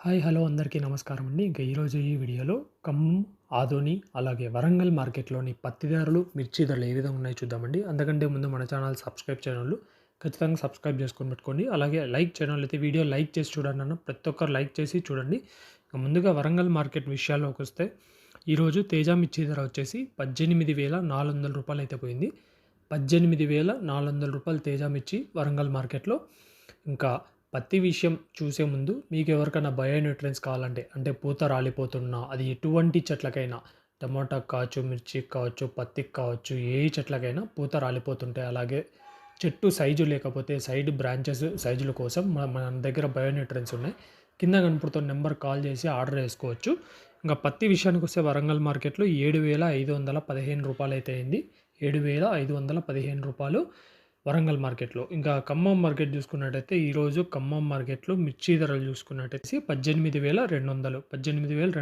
Hi hello అందరికీ నమస్కారం అండి. ఇంకా ఈరోజు ఈ వీడియోలో ఖమ్మం, ఆదోని అలాగే వరంగల్ మార్కెట్‌లోని పత్తి ధరలు, మిర్చి ధరలు ఏ విధంగా ఉన్నాయో చూద్దామండి. అంతకంటే ముందు మన ఛానల్ సబ్స్క్రైబ్ చేయనోళ్ళు ఖచ్చితంగా సబ్స్క్రైబ్ చేసుకొని పెట్టుకోండి. అలాగే లైక్ చేయనోళ్ళైతే వీడియో లైక్ చేసి చూడండి అన్న. ప్రతి ఒక్కరు లైక్ చేసి చూడండి. ఇక ముందుగా వరంగల్ మార్కెట్ విషయాల్లోకొస్తే ఈరోజు తేజ మిర్చి ధర వచ్చేసి రూ. 18,400 అయితే పోయింది. రూ. 18,400 తేజ మిర్చి వరంగల్ మార్కెట్‌లో. ఇంకా పత్తి విషయం చూసే ముందు మీకు ఎవరికైనా బయో న్యూట్రియన్స్ కావాలంటే అంటే పూత రాలిపోతున్నా అది ఎటువంటి చెట్లకైనా టమాటాకి కావచ్చు, మిర్చికి కావచ్చు, పత్తికి కావచ్చు, ఏ చెట్లకైనా పూత రాలిపోతుంటాయి. అలాగే చెట్టు సైజు లేకపోతే సైడ్ బ్రాంచెస్ సైజుల కోసం మన దగ్గర బయో న్యూట్రియన్స్ ఉన్నాయి. కింద కనపడుతున్న నెంబర్ కాల్ చేసి ఆర్డర్ చేసుకోవచ్చు. ఇంకా పత్తి విషయానికి వస్తే వరంగల్ మార్కెట్‌లో రూ. 7,515 అయితే అయింది. రూ. 7,515 వరంగల్ మార్కెట్‌లో. ఇంకా ఖమ్మం మార్కెట్ చూసుకున్నట్టయితే ఈరోజు ఖమ్మం మార్కెట్‌లో మిర్చి ధరలు చూసుకున్నట్టయితే రూ. 18,200 రూ. 18,200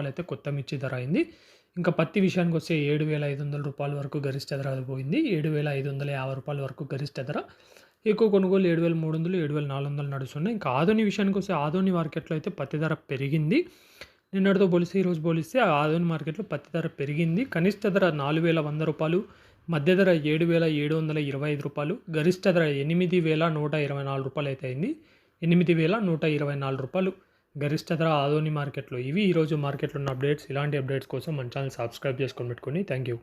అయితే కొత్త మిర్చి ధర అయింది. ఇంకా పత్తి విషయానికొస్తే రూ. 7,500 వరకు గరిష్ట ధర పోయింది. రూ. 7,550 వరకు గరిష్ట ధర. ఎక్కువ కొనుగోలు 7,300, 7,400 నడుస్తున్నాయి. ఇంకా ఆదోని విషయానికొస్తే ఆదోని మార్కెట్‌లో అయితే పత్తి ధర పెరిగింది. నిన్నటితో పోలిస్తే ఈరోజు పోలిస్తే ఆదోని మార్కెట్‌లో పత్తి ధర పెరిగింది. కనిష్ట ధర రూ. 4,100, మధ్య ధర రూ. 7,725, గరిష్ట ధర రూ. 8,124 అయితే అయింది. రూ. 8,124 గరిష్ట ధర ఆదోని మార్కెట్‌లో. ఇవి ఈరోజు మార్కెట్‌లో ఉన్న అప్డేట్స్. ఇలాంటి అప్డేట్స్ కోసం మన ఛానల్ సబ్స్క్రైబ్ చేసుకొని పెట్టుకోండి. Thank you.